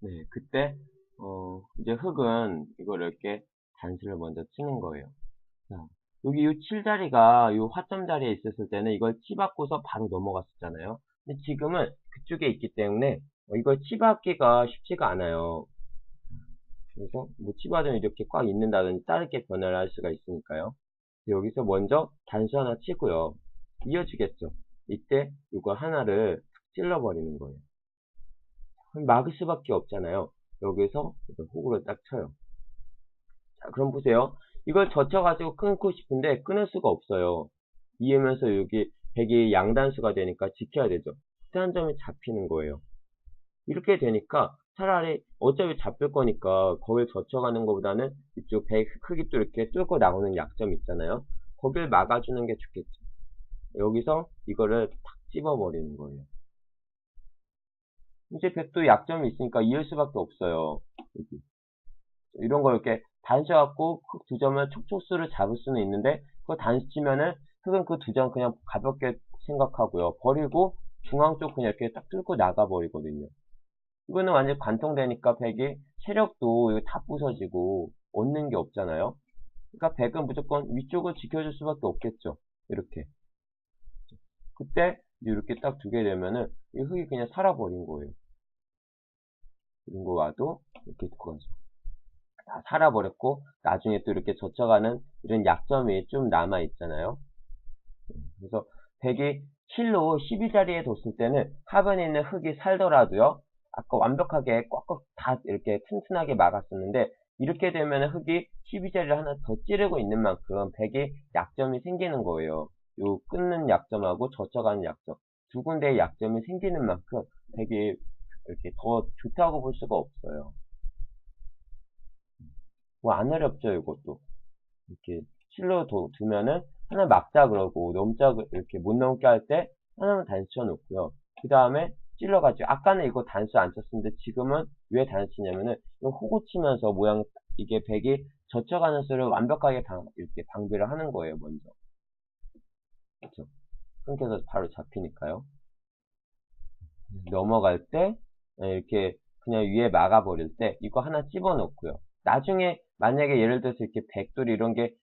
네, 그때 이제 흙은 이거를 이렇게 단수를 먼저 치는 거예요. 자, 여기 이 7자리가 이 화점 자리에 있었을 때는 이걸 치받고서 바로 넘어갔었잖아요. 근데 지금은 그쪽에 있기 때문에 이걸 치받기가 쉽지가 않아요. 그래서 뭐 치받으면 이렇게 꽉 있는다든지 다르게 변화를 할 수가 있으니까요. 여기서 먼저 단수 하나 치고요. 이어지겠죠. 이때 이거 하나를 찔러버리는 거예요. 그럼 막을 수밖에 없잖아요. 여기서 호구를 딱 쳐요. 자, 그럼 보세요. 이걸 젖혀가지고 끊고 싶은데 끊을 수가 없어요. 이으면서 여기 100이 양단수가 되니까 지켜야 되죠. 그때 한 점이 잡히는 거예요. 이렇게 되니까 차라리 어차피 잡힐 거니까 거길 젖혀가는 것보다는 이쪽 100 크기 또 이렇게 뚫고 나오는 약점 있잖아요. 거길 막아주는 게 좋겠죠. 여기서 이거를 탁 집어버리는 거예요. 이제 100도 약점이 있으니까 이을 수밖에 없어요. 여기. 이런 거 이렇게 단수 갖고 흙 두 점을 촉촉수를 잡을 수는 있는데 그거 단수 치면은 흙은 그 두 점 그냥 가볍게 생각하고요. 버리고 중앙 쪽 그냥 이렇게 딱 뚫고 나가 버리거든요. 이거는 완전 관통되니까 100이 체력도 이거 다 부서지고 얻는 게 없잖아요. 그러니까 100은 무조건 위쪽을 지켜줄 수밖에 없겠죠. 이렇게. 그때 이렇게 딱 두게 되면은 이 흙이 그냥 살아버린 거예요. 이런 거 와도 이렇게 두고 다 살아버렸고 나중에 또 이렇게 젖혀가는 이런 약점이 좀 남아 있잖아요. 그래서 100이 7로 12자리에 뒀을 때는 하변에 있는 흙이 살더라도요. 아까 완벽하게 꽉꽉 다 이렇게 튼튼하게 막았었는데 이렇게 되면 흙이 12자리를 하나 더 찌르고 있는 만큼 100이 약점이 생기는 거예요. 요 끊는 약점하고 젖혀가는 약점 두 군데의 약점이 생기는 만큼 100이 이렇게 더 좋다고 볼 수가 없어요. 뭐 안 어렵죠, 이것도. 이렇게 실로 두면은 하나 막자 그러고 넘자 이렇게 못 넘게 할 때 하나만 단수 쳐놓고요. 그 다음에 찔러가지고 아까는 이거 단수 안 쳤었는데 지금은 왜 단수 치냐면은 이거 호구 치면서 모양 이게 100이 젖혀가는 수를 완벽하게 이렇게 방비를 하는 거예요, 먼저. 그렇죠? 끊겨서 바로 잡히니까요. 넘어갈 때 이렇게 그냥 위에 막아버릴 때 이거 하나 집어넣고요. 나중에 만약에 예를 들어서 이렇게 백돌이 이런 게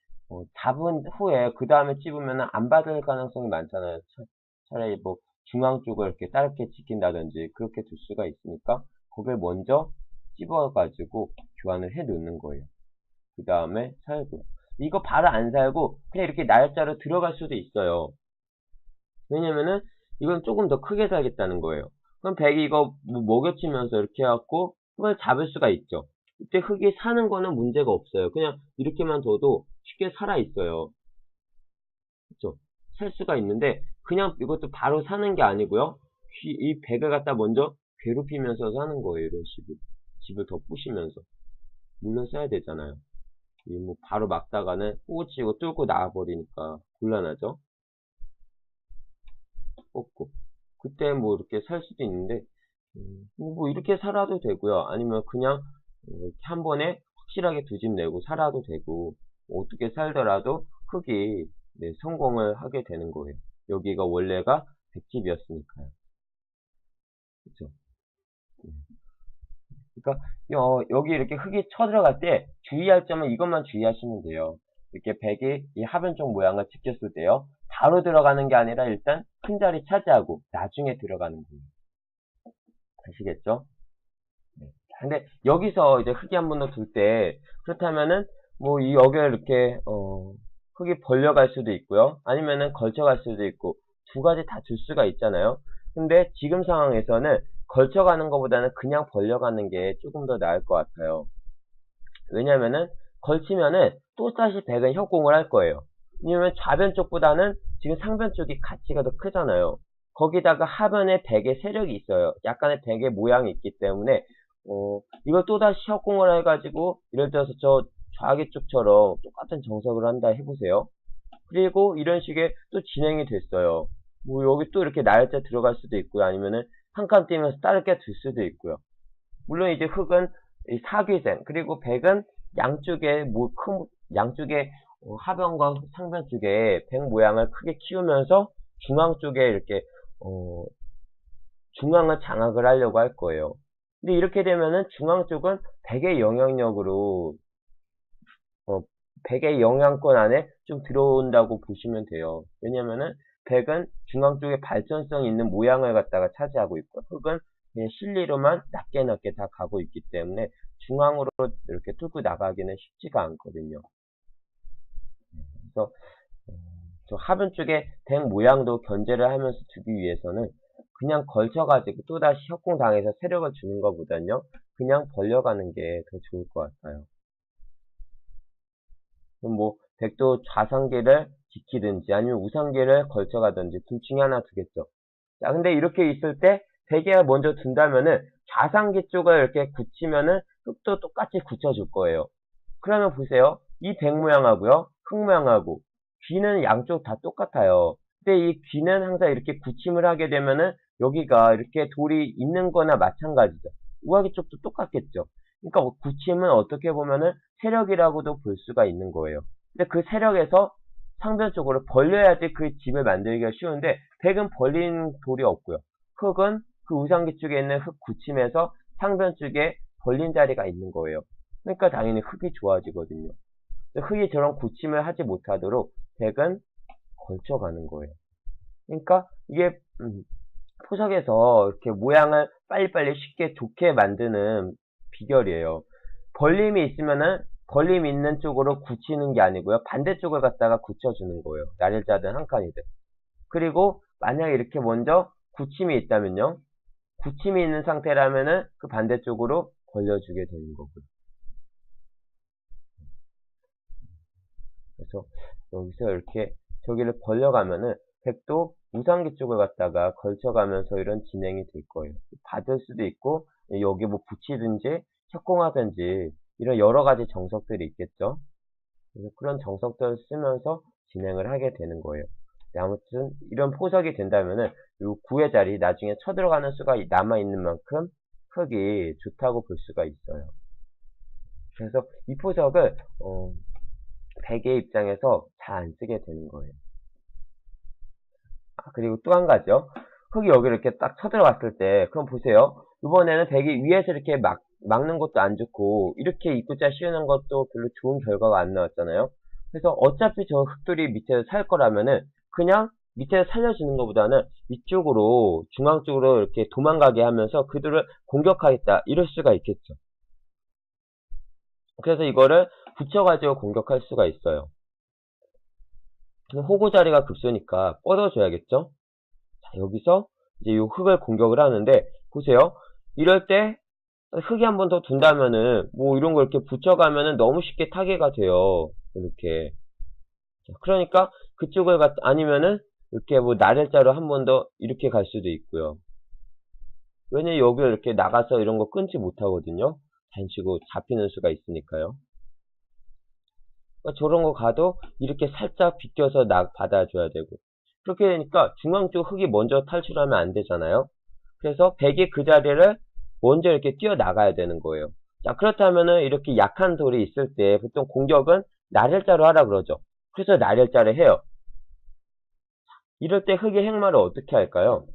잡은 후에 그 다음에 찝으면 안 받을 가능성이 많잖아요. 차라리 뭐 중앙 쪽을 이렇게 짧게 지킨다든지 그렇게 둘 수가 있으니까 그걸 먼저 찝어가지고 교환을 해 놓는 거예요. 그 다음에 살고요. 이거 바로 안 살고 그냥 이렇게 날짜로 들어갈 수도 있어요. 왜냐면은 이건 조금 더 크게 살겠다는 거예요. 그럼 100이 이거 뭐 먹여치면서 이렇게 해갖고 흙을 잡을 수가 있죠. 이때 흙이 사는 거는 문제가 없어요. 그냥 이렇게만 둬도 쉽게 살아 있어요. 그쵸? 살 수가 있는데 그냥 이것도 바로 사는 게 아니고요. 이 100을 갖다 먼저 괴롭히면서 사는 거예요. 이런 식으로. 집을 더 부시면서. 물론 써야 되잖아요. 이 뭐 바로 막다가는 호구치고 뚫고 나와버리니까 곤란하죠. 뽑고 그때 뭐 이렇게 살 수도 있는데 뭐 이렇게 살아도 되고요. 아니면 그냥 이렇게 한 번에 확실하게 두 집 내고 살아도 되고 뭐 어떻게 살더라도 흙이 네, 성공을 하게 되는 거예요. 여기가 원래가 100집이었으니까요. 그렇죠? 그러니까 여기 이렇게 흙이 쳐들어갈 때 주의할 점은 이것만 주의하시면 돼요. 이렇게 100이 이 하변 쪽 모양을 지켰을 때요. 바로 들어가는 게 아니라 일단 큰 자리 차지하고 나중에 들어가는 거예요. 아시겠죠? 네. 근데 여기서 이제 흙이 한 번 더 둘 때 그렇다면은 뭐 이 여기를 이렇게 흙이 벌려갈 수도 있고요. 아니면은 걸쳐갈 수도 있고 두 가지 다 줄 수가 있잖아요. 근데 지금 상황에서는 걸쳐가는 것보다는 그냥 벌려가는 게 조금 더 나을 것 같아요. 왜냐면은 걸치면은 또다시 100은 협공을 할 거예요. 왜냐면 좌변 쪽보다는 지금 상변 쪽이 가치가 더 크잖아요. 거기다가 하변에 100의 세력이 있어요. 약간의 100의 모양이 있기 때문에 이걸 또다시 협공을 해가지고 예를 들어서 저 좌기 쪽처럼 똑같은 정석을 한다 해보세요. 그리고 이런 식의 또 진행이 됐어요. 뭐 여기 또 이렇게 날짜 들어갈 수도 있고요. 아니면은 한 칸 띄면서 다르게 둘 수도 있고요. 물론 이제 흙은 사귀생 그리고 백은 양쪽에 양쪽에 하변과 상변 쪽에 백 모양을 크게 키우면서 중앙 쪽에 이렇게 중앙을 장악을 하려고 할 거예요. 근데 이렇게 되면은 중앙 쪽은 백의 영향력으로 백의 영향권 안에 좀 들어온다고 보시면 돼요. 왜냐면은 백은 중앙 쪽에 발전성 있는 모양을 갖다가 차지하고 있고 흑은 그냥 실리로만 낮게 다 가고 있기 때문에 중앙으로 이렇게 뚫고 나가기는 쉽지가 않거든요. 그래서 저 하변 쪽에 백 모양도 견제를 하면서 두기 위해서는 그냥 걸쳐가지고 또다시 협공당해서 세력을 주는 것보다는요, 그냥 벌려가는 게 더 좋을 것 같아요. 그럼 뭐 백도 좌상계를 지키든지 아니면 우상계를 걸쳐가든지 둘 중에 하나 두겠죠. 자, 근데 이렇게 있을 때 백에 먼저 둔다면은 좌상계 쪽을 이렇게 굳히면은 흑도 똑같이 굳혀줄 거예요. 그러면 보세요. 이 백 모양하고요, 흑 모양하고 귀는 양쪽 다 똑같아요. 근데 이 귀는 항상 이렇게 굳힘을 하게 되면은 여기가 이렇게 돌이 있는 거나 마찬가지죠. 우하기 쪽도 똑같겠죠. 그러니까 굳힘은 어떻게 보면은 세력이라고도 볼 수가 있는 거예요. 근데 그 세력에서 상변쪽으로 벌려야지 그 집을 만들기가 쉬운데 백은 벌린 돌이 없고요. 흑은 그 우상기 쪽에 있는 흑 굳힘에서 상변 쪽에 벌린 자리가 있는 거예요. 그러니까 당연히 흑이 좋아지거든요. 흑이 저런 굳힘을 하지 못하도록 백은 걸쳐가는 거예요. 그러니까 이게 포석에서 이렇게 모양을 빨리빨리 쉽게 좋게 만드는 비결이에요. 벌림이 있으면은 벌림 있는 쪽으로 굳히는 게 아니고요. 반대쪽을 갖다가 굳혀주는 거예요. 날일자든 한 칸이든. 그리고 만약에 이렇게 먼저 굳힘이 있다면요. 굳힘이 있는 상태라면은 그 반대쪽으로 벌려주게 되는 거고요. 그래서 여기서 이렇게 저기를 벌려가면은 백도 우상기 쪽을 갖다가 걸쳐가면서 이런 진행이 될 거예요. 받을 수도 있고 여기 뭐 붙이든지 협공하든지 이런 여러 가지 정석들이 있겠죠. 그래서 그런 정석들을 쓰면서 진행을 하게 되는 거예요. 아무튼 이런 포석이 된다면은 이 구의 자리 나중에 쳐들어가는 수가 남아있는 만큼 흑이 좋다고 볼 수가 있어요. 그래서 이 포석을 백의 입장에서 잘 안 쓰게 되는 거예요. 그리고 또 한 가지요. 흑이 여기 이렇게 딱 쳐들어갔을 때, 그럼 보세요. 이번에는 백이 위에서 이렇게 막는 것도 안 좋고, 이렇게 입구자 씌우는 것도 별로 좋은 결과가 안 나왔잖아요. 그래서 어차피 저 흑돌이 밑에서 살 거라면은, 그냥 밑에서 살려주는 것보다는 위쪽으로, 중앙 쪽으로 이렇게 도망가게 하면서 그들을 공격하겠다. 이럴 수가 있겠죠. 그래서 이거를 붙여가지고 공격할 수가 있어요. 호구 자리가 급소니까 뻗어줘야겠죠? 자, 여기서 이제 요 흙을 공격을 하는데, 보세요. 이럴 때 흙이 한 번 더 둔다면은, 뭐 이런 거 이렇게 붙여가면은 너무 쉽게 타개가 돼요. 이렇게. 자, 그러니까 그쪽을 아니면은, 이렇게 뭐 나래자로 한 번 더 이렇게 갈 수도 있고요. 왜냐면 여기 이렇게 나가서 이런 거 끊지 못하거든요. 단치고 잡히는 수가 있으니까요. 그러니까 저런 거 가도 이렇게 살짝 비껴서 받아줘야 되고. 그렇게 되니까 중앙 쪽 흙이 먼저 탈출하면 안 되잖아요. 그래서 백이 그 자리를 먼저 이렇게 뛰어나가야 되는 거예요. 자, 그렇다면은 이렇게 약한 돌이 있을 때 보통 공격은 나렬자로 하라 그러죠. 그래서 나렬자를 해요. 이럴 때 흙의 행마를 어떻게 할까요?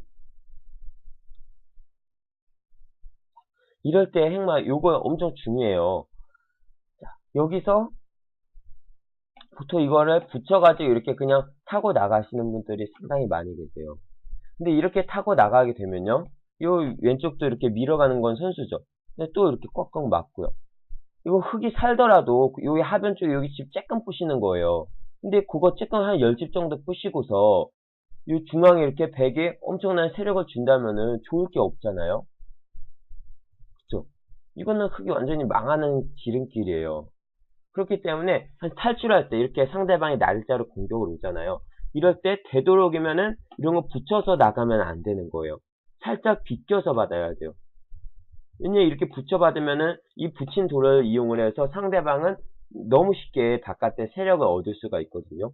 이럴 때 행마, 요거 엄청 중요해요. 자, 여기서 보통 이거를 붙여가지고 이렇게 그냥 타고 나가시는 분들이 상당히 많이 계세요. 근데 이렇게 타고 나가게 되면요. 요 왼쪽도 이렇게 밀어가는 건 선수죠. 근데 또 이렇게 꽉꽉 막고요. 이거 흙이 살더라도 여기 하변 쪽에 여기 집 쬐끔 부시는 거예요. 근데 그거 쬐끔 한 10집 정도 부시고서 이 중앙에 이렇게 백에 엄청난 세력을 준다면은 좋을 게 없잖아요. 그쵸? 이거는 흙이 완전히 망하는 지름길이에요. 그렇기 때문에 탈출할 때 이렇게 상대방이 날짜로 공격을 오잖아요. 이럴 때 되도록이면은 이런 거 붙여서 나가면 안 되는 거예요. 살짝 비껴서 받아야 돼요. 왜냐면 이렇게 붙여받으면은 이 붙인 돌을 이용을 해서 상대방은 너무 쉽게 바깥에 세력을 얻을 수가 있거든요.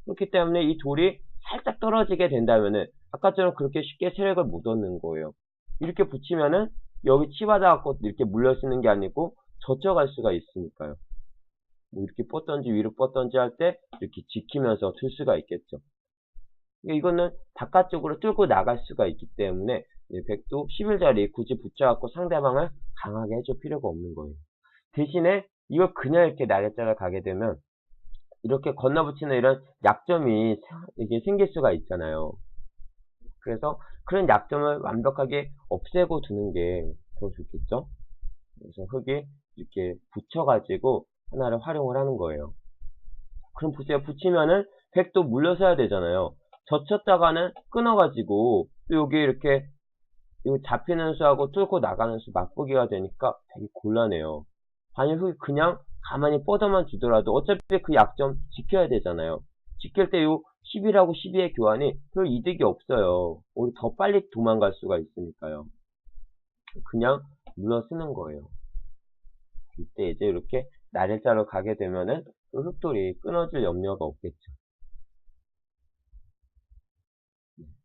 그렇기 때문에 이 돌이 살짝 떨어지게 된다면은 아까처럼 그렇게 쉽게 세력을 못 얻는 거예요. 이렇게 붙이면은 여기 치받아갖고 이렇게 물려쓰는 게 아니고 젖혀갈 수가 있으니까요. 뭐 이렇게 뻗던지 위로 뻗던지 할 때 이렇게 지키면서 틀 수가 있겠죠. 이거는 바깥쪽으로 뚫고 나갈 수가 있기 때문에 백도 11자리 굳이 붙여갖고 상대방을 강하게 해줄 필요가 없는 거예요. 대신에 이걸 그냥 이렇게 날개자를 가게 되면 이렇게 건너붙이는 이런 약점이 이게 생길 수가 있잖아요. 그래서 그런 약점을 완벽하게 없애고 두는 게 더 좋겠죠. 그래서 흙이 이렇게 붙여가지고 하나를 활용을 하는 거예요. 그럼 보세요. 붙이면은 백도 물러서야 되잖아요. 젖혔다가는 끊어가지고 또 여기 이렇게 잡히는 수하고 뚫고 나가는 수 맞보기가 되니까 되게 곤란해요. 만약 흙이 그냥 가만히 뻗어만 주더라도 어차피 그 약점 지켜야 되잖아요. 지킬 때 요 10이라고 12의 교환이 별 이득이 없어요. 오히려 더 빨리 도망갈 수가 있으니까요. 그냥 물러서는 거예요. 이때 이제 이렇게 날일자로 가게 되면은 그 흙돌이 끊어질 염려가 없겠죠.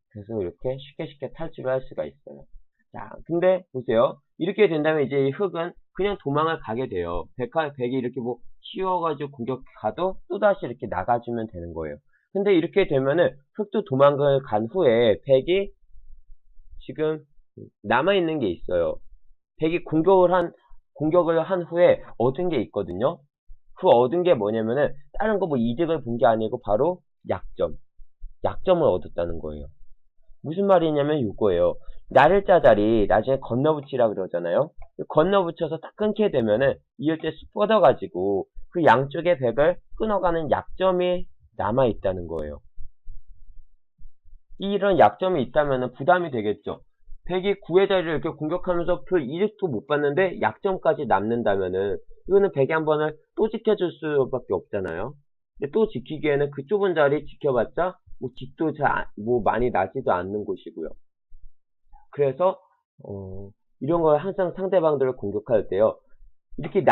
그래서 이렇게 쉽게 탈출을 할 수가 있어요. 자, 근데 보세요. 이렇게 된다면 이제 이 흙은 그냥 도망을 가게 돼요. 백이 이렇게 뭐 씌워가지고 공격 가도 또다시 이렇게 나가주면 되는 거예요. 근데 이렇게 되면은 흙도 도망을 간 후에 백이 지금 남아있는 게 있어요. 백이 공격을 한 후에 얻은 게 있거든요. 그 얻은 게 뭐냐면은 다른 거 뭐 이득을 본 게 아니고 바로 약점을 얻었다는 거예요. 무슨 말이냐면 이거예요. 날일자 자리 나중에 건너붙이라 그러잖아요. 건너붙여서 딱 끊게 되면은 이을 때 쑥 뻗어가지고 그 양쪽의 백을 끊어가는 약점이 남아있다는 거예요. 이런 약점이 있다면 부담이 되겠죠. 백이 9의 자리를 이렇게 공격하면서 별 이득도 못 받는데 약점까지 남는다면은 이거는 백이 한 번을 또 지켜줄 수밖에 없잖아요. 근데 또 지키기에는 그 좁은 자리 지켜봤자 뭐 집도 뭐 많이 나지도 않는 곳이고요. 그래서 이런 걸 항상 상대방들을 공격할 때요. 이렇게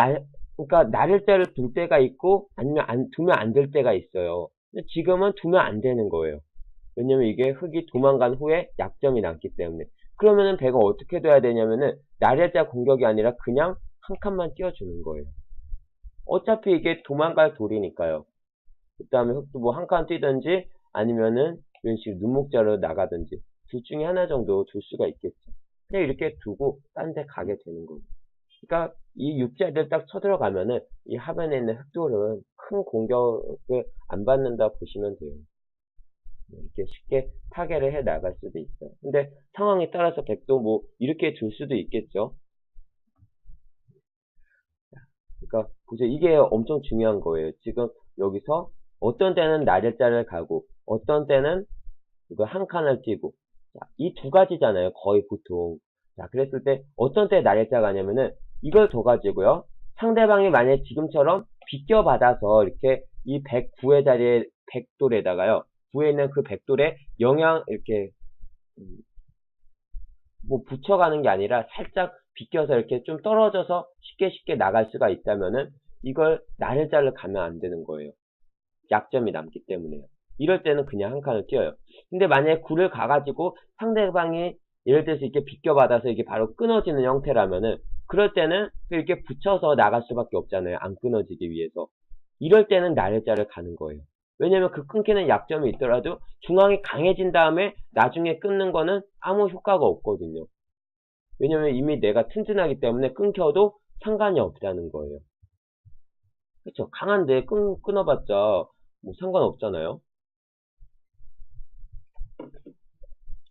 그러니까 날일자를 둘 때가 있고 아니면 두면 안 될 때가 있어요. 근데 지금은 두면 안 되는 거예요. 왜냐면 이게 흙이 도망간 후에 약점이 남기 때문에. 그러면은 배가 어떻게 돼야 되냐면은 날일자 공격이 아니라 그냥 한 칸만 띄워주는 거예요. 어차피 이게 도망갈 돌이니까요. 그 다음에 흙도 뭐 한 칸 뛰든지 아니면은 이런 식으로 눈목자로 나가든지 둘 중에 하나 정도 둘 수가 있겠죠. 그냥 이렇게 두고 딴 데 가게 되는 거예요. 그러니까 이 육자를 딱 쳐들어가면은 이 하변에 있는 흙돌은 큰 공격을 안 받는다 보시면 돼요. 이렇게 쉽게 타개를 해 나갈 수도 있어요. 근데 상황에 따라서 백도 뭐 이렇게 둘 수도 있겠죠. 그러니까 보세요. 이게 엄청 중요한 거예요. 지금 여기서 어떤 때는 날일자를 가고 어떤 때는 이거 한 칸을 띄고 이 두 가지잖아요. 거의 보통. 자, 그랬을 때 어떤 때 날일자 가냐면은 이걸 둬 가지고요. 상대방이 만약에 지금처럼 비껴받아서 이렇게 이 109의 자리에 백돌에다가요. 9에 있는 그 백돌에 이렇게 뭐 붙여가는 게 아니라 살짝 비껴서 이렇게 좀 떨어져서 쉽게 나갈 수가 있다면은 이걸 날일자를 가면 안 되는 거예요. 약점이 남기 때문에요. 이럴 때는 그냥 한 칸을 띄어요. 근데 만약에 굴을 가가지고 상대방이 예를 들어서 이렇게 비껴받아서 이게 바로 끊어지는 형태라면은 그럴 때는 이렇게 붙여서 나갈 수밖에 없잖아요. 안 끊어지기 위해서. 이럴 때는 날일자를 가는 거예요. 왜냐면 그 끊기는 약점이 있더라도 중앙이 강해진 다음에 나중에 끊는 거는 아무 효과가 없거든요. 왜냐면 이미 내가 튼튼하기 때문에 끊겨도 상관이 없다는 거예요. 그쵸? 강한데 끊어봤자 뭐 상관없잖아요.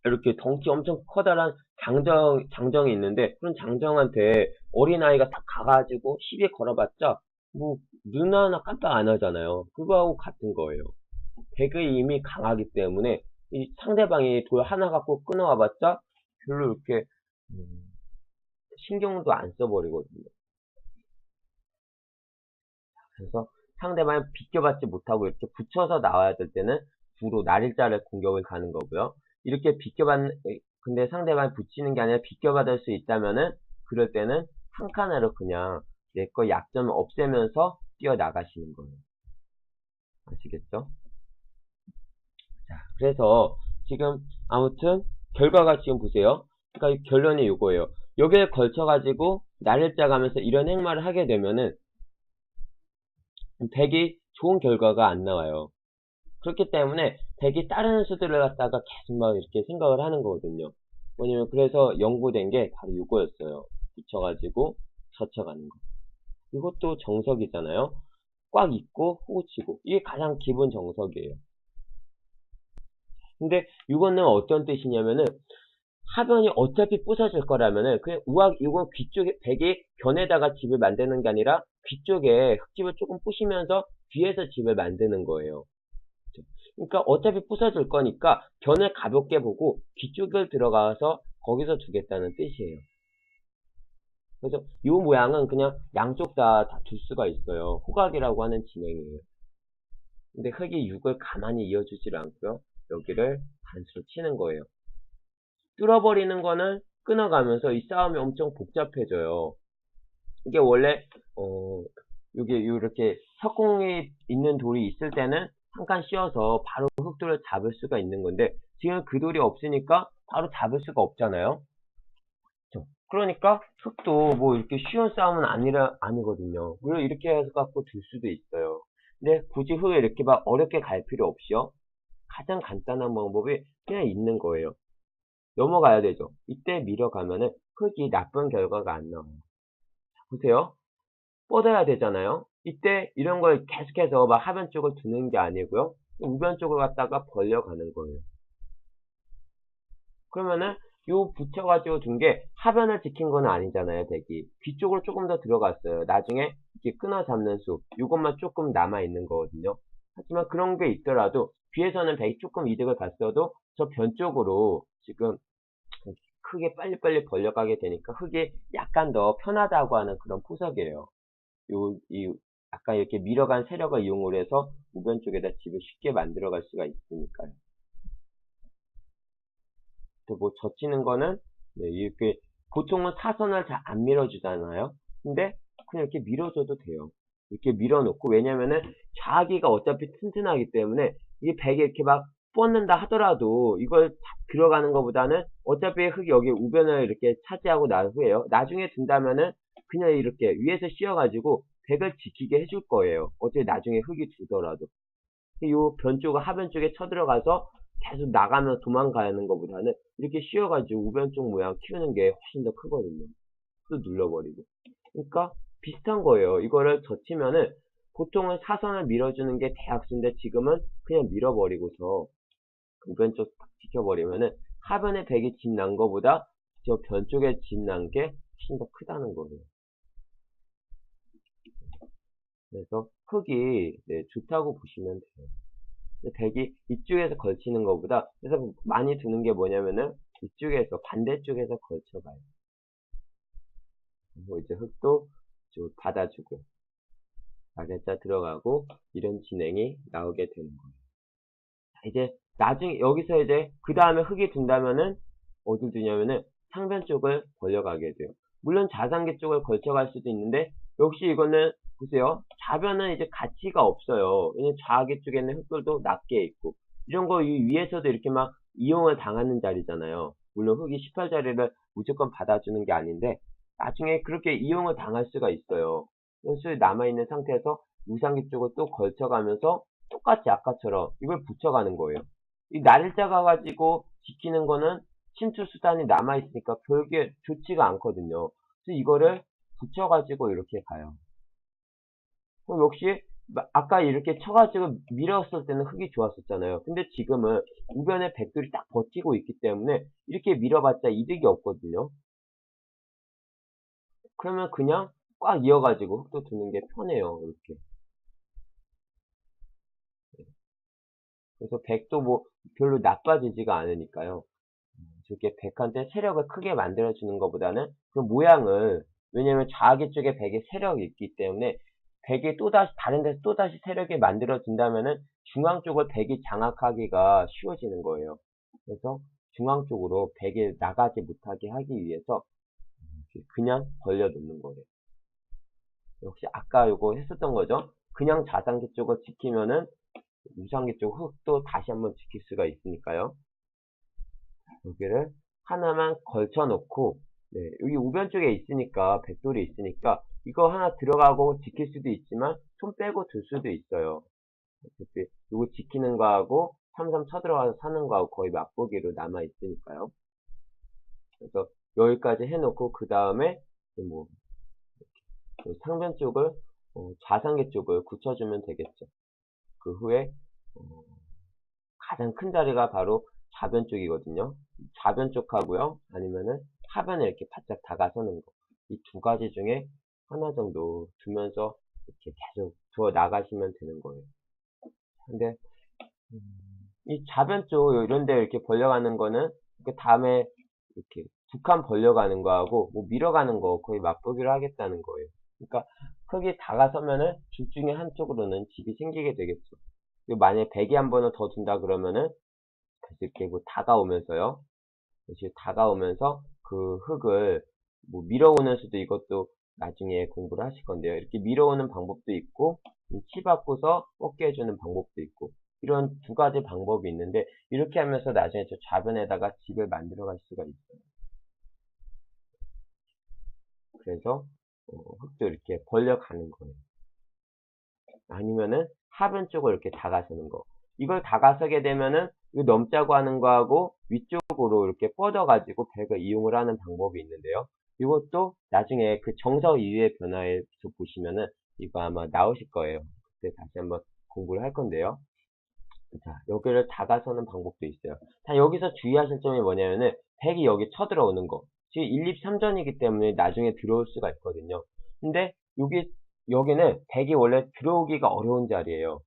이렇게 덩치 엄청 커다란 장정이 있는데 그런 장정한테 어린아이가 딱 가가지고 시비에 걸어봤자 뭐 눈 하나 깜빡 안 하잖아요. 그거하고 같은 거예요. 백의 힘이 강하기 때문에 이 상대방이 돌 하나 갖고 끊어와봤자 별로 이렇게 신경도 안 써버리거든요. 그래서 상대방이 비껴받지 못하고 이렇게 붙여서 나와야 될 때는 구로 날일자를 공격을 가는 거고요. 이렇게 근데 상대방이 붙이는 게 아니라 비껴받을 수 있다면은 그럴 때는 한 칸으로 그냥 내 거 약점을 없애면서 뛰어나가시는 거예요. 아시겠죠? 자, 그래서 지금 아무튼 결과가 지금 보세요. 그러니까 결론이 이거예요. 여기에 걸쳐가지고 날일자 가면서 이런 행마를 하게 되면은 백이 좋은 결과가 안 나와요. 그렇기 때문에 백이 다른 수들을 갖다가 계속 막 이렇게 생각을 하는 거거든요. 왜냐면 그래서 연구된 게 바로 이거였어요. 붙여가지고 젖혀가는 거. 이것도 정석이잖아요. 꽉 입고 호구 치고. 이게 가장 기본 정석이에요. 근데 이거는 어떤 뜻이냐면은 하변이 어차피 부서질 거라면은 그냥 우악 이거 귀 쪽에 백이 견에다가 집을 만드는 게 아니라 귀 쪽에 흙집을 조금 부시면서 뒤에서 집을 만드는 거예요. 그러니까 어차피 부서질 거니까 견을 가볍게 보고 귀 쪽을 들어가서 거기서 두겠다는 뜻이에요. 그래서 이 모양은 그냥 양쪽 다 둘 수가 있어요. 호각이라고 하는 진행이에요. 근데 흙이 6을 가만히 이어주질 않고요. 여기를 반수로 치는 거예요. 뚫어버리는 거는 끊어가면서 이 싸움이 엄청 복잡해져요. 이게 원래 이게 이렇게 석공이 있는 돌이 있을 때는 한 칸 씌워서 바로 흙돌을 잡을 수가 있는 건데 지금 그 돌이 없으니까 바로 잡을 수가 없잖아요. 그러니까 흙도 뭐 이렇게 쉬운 싸움은 아니거든요. 물론 이렇게 해서 갖고 둘 수도 있어요. 근데 굳이 흙을 이렇게 막 어렵게 갈 필요 없이요. 가장 간단한 방법이 그냥 있는 거예요. 넘어가야 되죠. 이때 밀어가면은 흙이 나쁜 결과가 안 나와요. 보세요. 뻗어야 되잖아요. 이때 이런 걸 계속해서 막 하변 쪽을 두는 게 아니고요. 우변 쪽을 갖다가 벌려가는 거예요. 그러면은 요 붙여가지고 둔 게 하변을 지킨 건 아니잖아요. 백이 귀 쪽으로 조금 더 들어갔어요. 나중에 이렇게 끊어 잡는 수 이것만 조금 남아 있는 거거든요. 하지만 그런 게 있더라도 귀에서는 백이 조금 이득을 봤어도 저 변 쪽으로 지금 크게 빨리빨리 벌려가게 되니까 흙이 약간 더 편하다고 하는 그런 포석이에요. 아까 이렇게 밀어간 세력을 이용을 해서 우변 쪽에다 집을 쉽게 만들어갈 수가 있으니까요. 또 뭐 젖히는 거는 네, 이렇게 보통은 사선을 잘 안 밀어주잖아요. 근데 그냥 이렇게 밀어줘도 돼요. 이렇게 밀어놓고 왜냐면은 좌기가 어차피 튼튼하기 때문에 이게 백에 이렇게 막 뻗는다 하더라도 이걸 들어가는 것보다는 어차피 흙이 여기 우변을 이렇게 차지하고 난 후에요. 나중에 둔다면은 그냥 이렇게 위에서 씌워가지고 백을 지키게 해줄 거예요. 어차피 나중에 흙이 두더라도. 이 변 쪽을 하변 쪽에 쳐들어가서 계속 나가면 도망가는 것보다는 이렇게 씌워가지고 우변 쪽 모양 키우는 게 훨씬 더 크거든요. 또 눌러버리고. 그러니까 비슷한 거예요. 이거를 젖히면은 보통은 사선을 밀어주는 게 대학수인데 지금은 그냥 밀어버리고서 우변 쪽 딱 지켜버리면은 하변에 백이 집 난 거보다 저 변 쪽에 집 난 게 훨씬 더 크다는 거예요. 그래서 흙이 네, 좋다고 보시면 돼요. 백이 이쪽에서 걸치는 것보다 그래서 많이 두는 게 뭐냐면은 이쪽에서 반대쪽에서 걸쳐가요. 뭐 이제 흙도 좀 받아주고 가게자 들어가고 이런 진행이 나오게 되는 거예요. 이제 나중에 여기서 이제 그 다음에 흙이 둔다면은 어딜 두냐면은 상변 쪽을 벌려가게 돼요. 물론 좌상계 쪽을 걸쳐갈 수도 있는데 역시 이거는 보세요. 좌변은 이제 가치가 없어요. 왜냐면 좌계 쪽에는 흙돌도 낮게 있고 이런 거 위에서도 이렇게 막 이용을 당하는 자리잖아요. 물론 흙이 18자리를 무조건 받아주는 게 아닌데 나중에 그렇게 이용을 당할 수가 있어요. 연수에 남아있는 상태에서 우상계 쪽을 또 걸쳐가면서 똑같이 아까처럼 이걸 붙여가는 거예요. 이 날짜 가가지고 지키는 거는 침투 수단이 남아있으니까 별게 좋지가 않거든요. 그래서 이거를 붙여가지고 이렇게 가요. 그럼 역시 아까 이렇게 쳐가지고 밀었을 때는 흙이 좋았었잖아요. 근데 지금은 우변에 백돌이 딱 버티고 있기 때문에 이렇게 밀어봤자 이득이 없거든요. 그러면 그냥 꽉 이어가지고 흙도 두는 게 편해요. 이렇게. 그래서 백도 뭐 별로 나빠지지가 않으니까요. 저렇게 백한테 세력을 크게 만들어주는 것보다는 그 모양을 왜냐면 좌기 쪽에 백의 세력이 있기 때문에 백이 또다시 다른 데서 또다시 세력이 만들어진다면은 중앙 쪽을 백이 장악하기가 쉬워지는 거예요. 그래서 중앙 쪽으로 백이 나가지 못하게 하기 위해서 그냥 벌려놓는 거예요. 역시 아까 요거 했었던 거죠. 그냥 좌상기 쪽을 지키면은 우상기 쪽 흙도 다시 한번 지킬 수가 있으니까요. 여기를 하나만 걸쳐 놓고 네, 여기 우변 쪽에 있으니까 백돌이 있으니까 이거 하나 들어가고 지킬 수도 있지만 손 빼고 둘 수도 있어요. 어차피 이거 지키는 거하고 3-3 쳐들어가서 사는 거하고 거의 맛보기로 남아있으니까요. 그래서 여기까지 해놓고 그 다음에 뭐 상변 쪽을 좌상계 쪽을 굳혀주면 되겠죠. 그 후에 가장 큰 자리가 바로 좌변 쪽이거든요. 좌변 쪽하고요. 아니면은 하변에 이렇게 바짝 다가서는 거. 이 두 가지 중에 하나 정도 두면서 이렇게 계속 두어 나가시면 되는 거예요. 근데 이 좌변 쪽 이런 데 이렇게 벌려가는 거는 그 다음에 이렇게 두 칸 벌려가는 거하고 뭐 밀어가는 거 거의 맛보기로 하겠다는 거예요. 그러니까 크게 다가서면은 둘 중에 한쪽으로는 집이 생기게 되겠죠. 그리고 만약에 백이 한 번을 더 둔다 그러면은 이렇게 뭐 다가오면서요. 이렇게 다가오면서 그 흙을 뭐 밀어오는 수도 이것도 나중에 공부를 하실 건데요. 이렇게 밀어오는 방법도 있고 치 받고서 뻗게 해주는 방법도 있고 이런 두 가지 방법이 있는데 이렇게 하면서 나중에 저 좌변에다가 집을 만들어 갈 수가 있어요. 그래서 흙도 이렇게 벌려가는 거예요. 아니면은 하변 쪽을 이렇게 다가서는 거. 이걸 다가서게 되면은 이 넘자고 하는 거하고 위쪽으로 이렇게 뻗어가지고 백을 이용을 하는 방법이 있는데요. 이것도 나중에 그 정석 이유의 변화에서 보시면은 이거 아마 나오실 거예요. 그때 다시 한번 공부를 할 건데요. 자, 여기를 다가서는 방법도 있어요. 자, 여기서 주의하실 점이 뭐냐면은 백이 여기 쳐들어오는 거. 지금 1, 2, 3전이기 때문에 나중에 들어올 수가 있거든요. 근데 여기는 백이 원래 들어오기가 어려운 자리예요.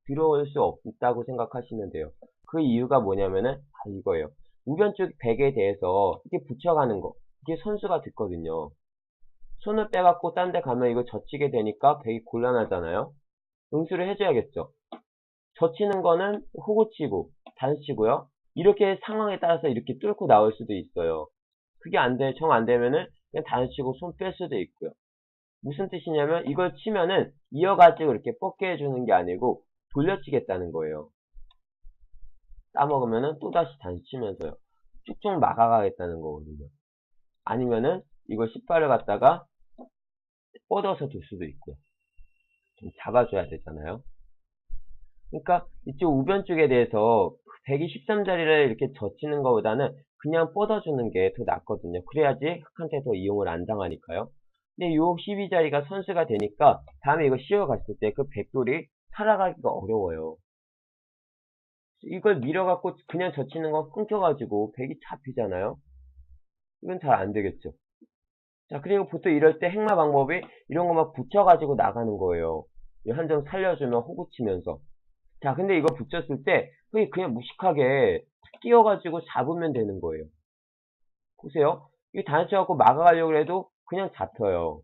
들어올 수 없다고 생각하시면 돼요. 그 이유가 뭐냐면은 이거예요. 우변 쪽 백에 대해서 이렇게 붙여가는 거. 이게 선수가 듣거든요. 손을 빼갖고 딴 데 가면 이거 젖히게 되니까 백이 곤란하잖아요. 응수를 해줘야겠죠. 젖히는 거는 호구치고 단수치고요. 이렇게 상황에 따라서 이렇게 뚫고 나올 수도 있어요. 그게 정 안 되면은 그냥 단수치고 손 뺄 수도 있고요. 무슨 뜻이냐면 이걸 치면은 이어가지고 이렇게 뻗게 해주는 게 아니고 돌려치겠다는 거예요. 따먹으면은 또다시 단수 치면서요. 쭉쭉 막아가겠다는 거거든요. 아니면은 이걸 10발을 갖다가 뻗어서 둘 수도 있고요. 좀 잡아줘야 되잖아요. 그러니까 이쪽 우변 쪽에 대해서 123자리를 이렇게 젖히는 것보다는 그냥 뻗어주는 게 더 낫거든요. 그래야지 흙한테 더 이용을 안 당하니까요. 근데 요 12자리가 선수가 되니까 다음에 이거 씌워갔을 때 그 백돌이 살아가기가 어려워요. 이걸 밀어갖고 그냥 젖히는 건 끊겨가지고 백이 잡히잖아요. 이건 잘 안 되겠죠. 자, 그리고 보통 이럴 때 행마 방법이 이런 거 막 붙여가지고 나가는 거예요. 한 점 살려주면 호구 치면서. 자, 근데 이거 붙였을 때 그냥 무식하게 끼워가지고 잡으면 되는 거예요. 보세요. 이거 단수해갖고 막아가려고 해도 그냥 잡혀요.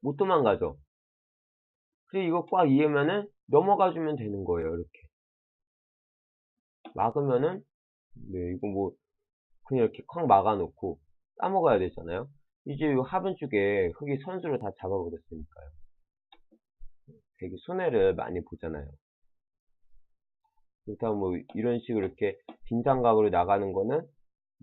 못 도망가죠. 그리고 이거 꽉 이으면은 넘어가주면 되는 거예요. 이렇게. 막으면은, 네, 이거 뭐, 그냥 이렇게 콱 막아놓고 따먹어야 되잖아요. 이제 이 하변 쪽에 흙이 선수로 다 잡아버렸으니까요. 되게 손해를 많이 보잖아요. 그렇다면 뭐 이런 식으로 이렇게 빈장각으로 나가는 거는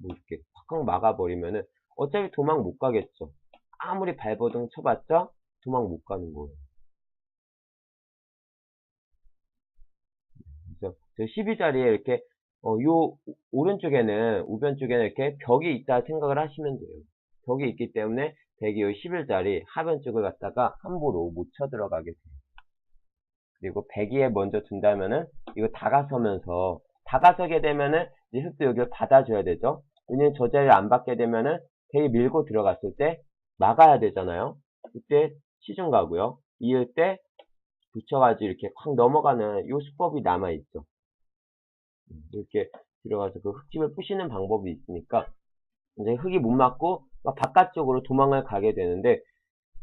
뭐 이렇게 콱콱 막아버리면은 어차피 도망 못 가겠죠. 아무리 발버둥 쳐봤자 도망 못 가는 거예요. 그래서 저 12자리에 이렇게 요 오른쪽에는 우변 쪽에는 이렇게 벽이 있다 생각을 하시면 돼요. 벽이 있기 때문에 백이 요 11자리 하변 쪽을 갖다가 함부로 못 쳐들어가게 돼요. 그리고 백이에 먼저 둔다면은 이거 다가서게 되면은 이제 흙도 여기를 받아줘야 되죠. 왜냐면 저 자리를 안 받게 되면은 백이 밀고 들어갔을 때 막아야 되잖아요. 이때 시중 가고요. 이을 때 붙여가지고 이렇게 확 넘어가는 이 수법이 남아있죠. 이렇게 들어가서 그 흙집을 부시는 방법이 있으니까 이제 흙이 못 맞고 바깥쪽으로 도망을 가게 되는데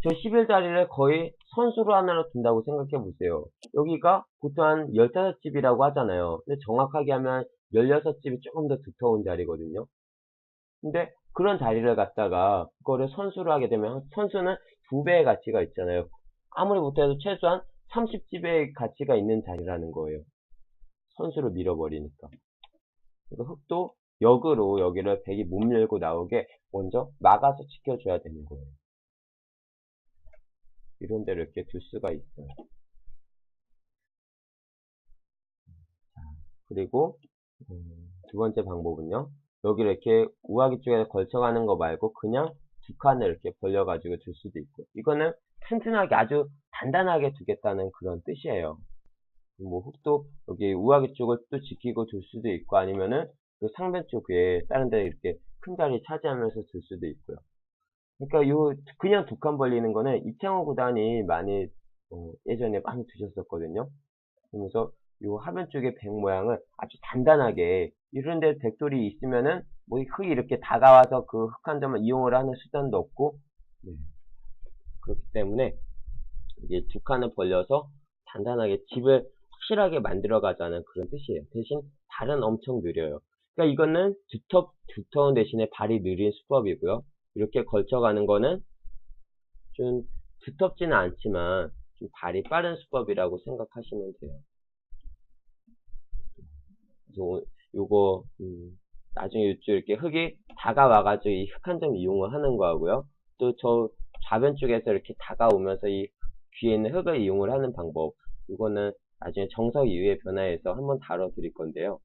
저 11자리를 거의 선수로 하나로 둔다고 생각해 보세요. 여기가 보통 한 15집이라고 하잖아요. 근데 정확하게 하면 16집이 조금 더 두터운 자리거든요. 근데 그런 자리를 갖다가 그거를 선수로 하게 되면 선수는 2배의 가치가 있잖아요. 아무리 못해도 최소한 30집의 가치가 있는 자리라는 거예요. 선수로 밀어버리니까. 그러니까 흙도 역으로 여기를 백이 못 밀고 나오게 먼저 막아서 지켜줘야 되는 거예요. 이런 데를 이렇게 둘 수가 있어요. 그리고 두 번째 방법은요. 여기를 이렇게 우아기 쪽에 걸쳐가는 거 말고 그냥 두 칸을 이렇게 벌려가지고 둘 수도 있고, 이거는 튼튼하게 아주 단단하게 두겠다는 그런 뜻이에요. 뭐 흙도 여기 우아기 쪽을 또 지키고 둘 수도 있고, 아니면은 그 상변 쪽에 다른 데 이렇게 큰 자리 차지하면서 둘 수도 있고요. 그러니까 요 그냥 두 칸 벌리는 거는 이창호 구단이 많이 예전에 많이 두셨었거든요. 그러면서 요 하변 쪽의 백 모양을 아주 단단하게, 이런 데 백돌이 있으면은 뭐 흙이 이렇게 다가와서 그 흙 한 점을 이용을 하는 수단도 없고, 네. 그렇기 때문에 이게 두 칸을 벌려서 단단하게 집을 확실하게 만들어 가자는 그런 뜻이에요. 대신 발은 엄청 느려요. 그러니까 이거는 두터운 대신에 발이 느린 수법이고요. 이렇게 걸쳐가는 거는 좀 두텁지는 않지만 좀 발이 빠른 수법이라고 생각하시면 돼요. 그래서 요거 나중에 이쪽 이렇게 흙이 다가와가지고 이 흙 한 점 이용을 하는 거하고요. 또 저 좌변 쪽에서 이렇게 다가오면서 이 귀에 있는 흙을 이용을 하는 방법. 이거는 나중에 정석 이후에 변화해서 한번 다뤄드릴 건데요.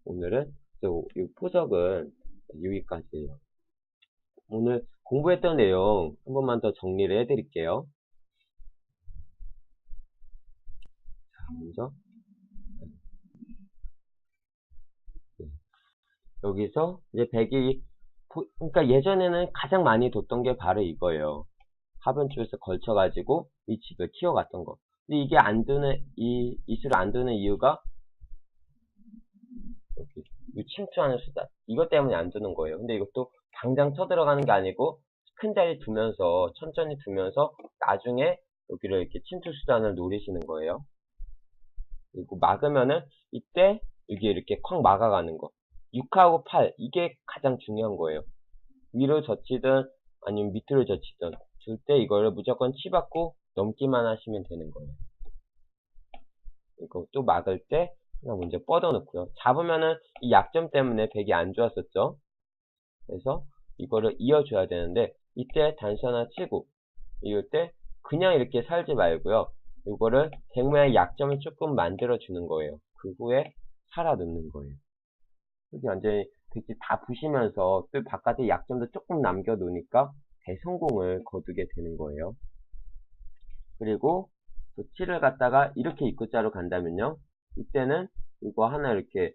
오늘은 이 포석은 여기까지예요. 오늘 공부했던 내용 한 번만 더 정리를 해드릴게요. 자, 먼저 여기서 이제 백이, 그러니까 예전에는 가장 많이 뒀던 게 바로 이거예요. 하변 쪽에서 걸쳐가지고 이 집을 키워갔던 거. 근데 이게 안 두는, 이 이수를 안 두는 이유가 여기 이 침투하는 수단, 이것 때문에 안 두는 거예요. 근데 이것도 당장 쳐들어가는 게 아니고 큰 자리 두면서 천천히 두면서 나중에 여기를 이렇게 침투 수단을 노리시는 거예요. 그리고 막으면은 이때 여기 이렇게 콱 막아가는 거. 6하고 8, 이게 가장 중요한 거예요. 위로 젖히든 아니면 밑으로 젖히든 줄 때 이거를 무조건 치받고 넘기만 하시면 되는 거예요. 이거 또 막을 때 하나 먼저 뻗어 놓고요. 잡으면은 이 약점 때문에 백이 안 좋았었죠. 그래서 이거를 이어줘야 되는데 이때 단수 하나 치고, 이럴 때 그냥 이렇게 살지 말고요. 이거를 백 모양의 약점을 조금 만들어 주는 거예요. 그 후에 살아 넣는 거예요. 여기 완전히 백지 다 부시면서 또 바깥에 약점도 조금 남겨 놓으니까 대성공을 거두게 되는 거예요. 그리고 또 칠을 갖다가 이렇게 입구자로 간다면요. 이때는 이거 하나 이렇게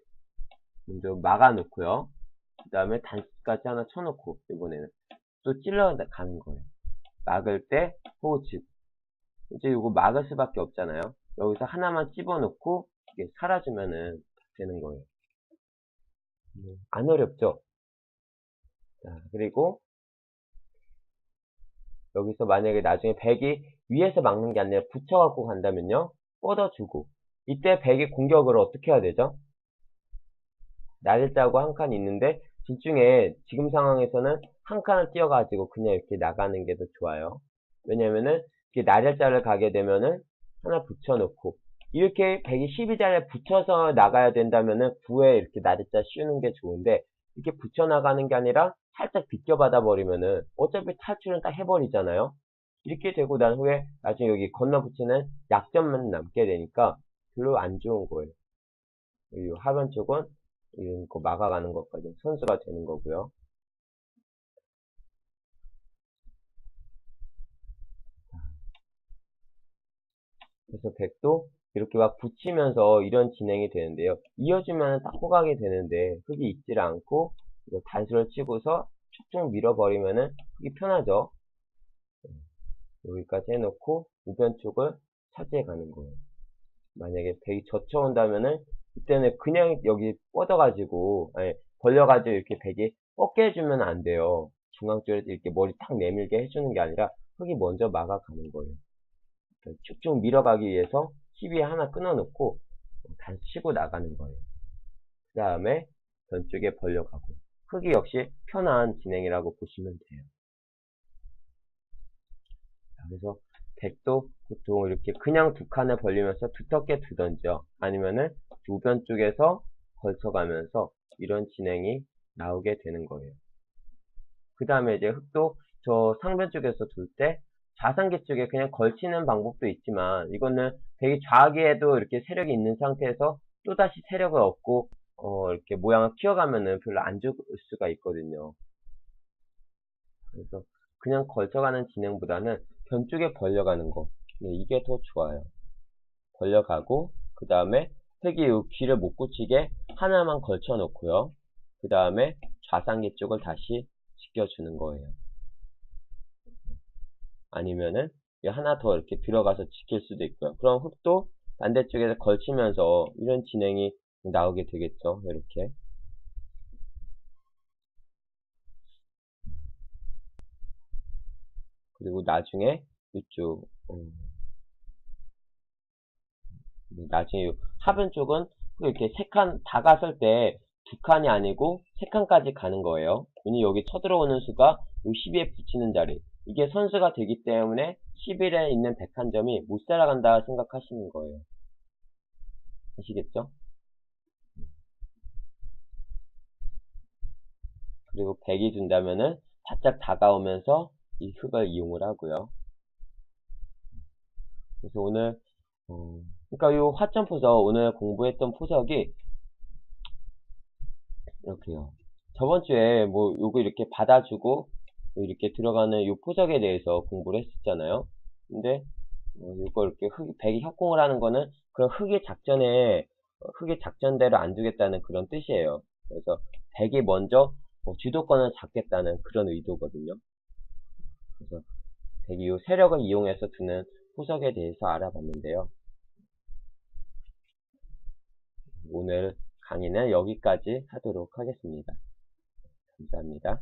먼저 막아 놓고요. 그 다음에 단수까지 하나 쳐놓고, 이번에는 또 찔러 가는 거예요. 막을 때 호우치고. 이제 이거 막을 수밖에 없잖아요. 여기서 하나만 집어넣고 이게 사라지면은 되는 거예요. 안 어렵죠? 자, 그리고 여기서 만약에 나중에 백이 위에서 막는 게 아니라 붙여갖고 간다면요. 뻗어주고. 이때 백의 공격을 어떻게 해야 되죠? 날짜고 한 칸 있는데 둘 중에 지금 상황에서는 한 칸을 띄어가지고 그냥 이렇게 나가는 게 더 좋아요. 왜냐면은 이렇게 날짜를 가게 되면은 하나 붙여놓고, 이렇게 112자리에 붙여서 나가야 된다면은 9에 이렇게 날짜 씌우는 게 좋은데, 이렇게 붙여나가는 게 아니라 살짝 비껴받아 버리면은 어차피 탈출은 딱 해버리잖아요. 이렇게 되고 난 후에 나중에 여기 건너 붙이는 약점만 남게 되니까 별로 안 좋은 거예요. 이 하변 쪽은 이런 거 막아가는 것까지 선수가 되는 거고요. 그래서 백도 이렇게 막 붙이면서 이런 진행이 되는데요. 이어주면 딱 호각이 되는데 흙이 있질 않고 이거 단수를 치고서 쭉쭉 밀어버리면은 흙이 편하죠. 여기까지 해놓고 우변 쪽을 차지해 가는 거예요. 만약에 백이 젖혀온다면은 이때는 그냥 여기 뻗어가지고, 아니, 벌려가지고 이렇게 백이 뻗게 해주면 안 돼요. 중앙 쪽에서 이렇게 머리 탁 내밀게 해주는 게 아니라 흙이 먼저 막아가는 거예요. 쭉쭉 밀어가기 위해서 시비에 하나 끊어놓고 단수 치고 나가는 거예요. 그 다음에 전쪽에 벌려가고, 흙이 역시 편한 진행이라고 보시면 돼요. 그래서 백도 보통 이렇게 그냥 두 칸을 벌리면서 두텁게 두던지요. 아니면은 우변 쪽에서 걸쳐가면서 이런 진행이 나오게 되는 거예요. 그 다음에 이제 흙도 저 상변 쪽에서 둘 때 좌상계 쪽에 그냥 걸치는 방법도 있지만 이거는 되게 좌기에도 이렇게 세력이 있는 상태에서 또다시 세력을 얻고 이렇게 모양을 키워가면은 별로 안 좋을 수가 있거든요. 그래서 그냥 걸쳐가는 진행보다는 변쪽에 벌려가는 거. 네, 이게 더 좋아요. 벌려가고 그 다음에 흙이 이 귀를 못 꽂히게 하나만 걸쳐 놓고요. 그 다음에 좌상계 쪽을 다시 지켜주는 거예요. 아니면은 하나 더 이렇게 들어가서 지킬 수도 있고요. 그럼 흙도 반대쪽에서 걸치면서 이런 진행이 나오게 되겠죠. 이렇게. 그리고 나중에 이쪽 나중에 하변 쪽은 이렇게 세 칸 다 갔을 때 두 칸이 아니고 세 칸까지 가는 거예요. 왜냐면 여기 쳐들어오는 수가 이 12에 붙이는 자리. 이게 선수가 되기 때문에 11에 있는 101점이 못 살아간다 생각하시는 거예요. 아시겠죠? 그리고 100이 준다면은 바짝 다가오면서 이 흙을 이용을 하고요. 그래서 오늘 그러니까 이 화점 포석 오늘 공부했던 포석이 이렇게요. 저번 주에 뭐 요거 이렇게 받아주고 이렇게 들어가는 요 포석에 대해서 공부를 했었잖아요. 근데 요거 이렇게 백이 협공을 하는 거는 그런 흑의 작전에 흑의 작전대로 안 두겠다는 그런 뜻이에요. 그래서 백이 먼저 주도권을 잡겠다는 그런 의도거든요. 그래서 백이 요 세력을 이용해서 두는 포석에 대해서 알아봤는데요. 오늘 강의는 여기까지 하도록 하겠습니다. 감사합니다.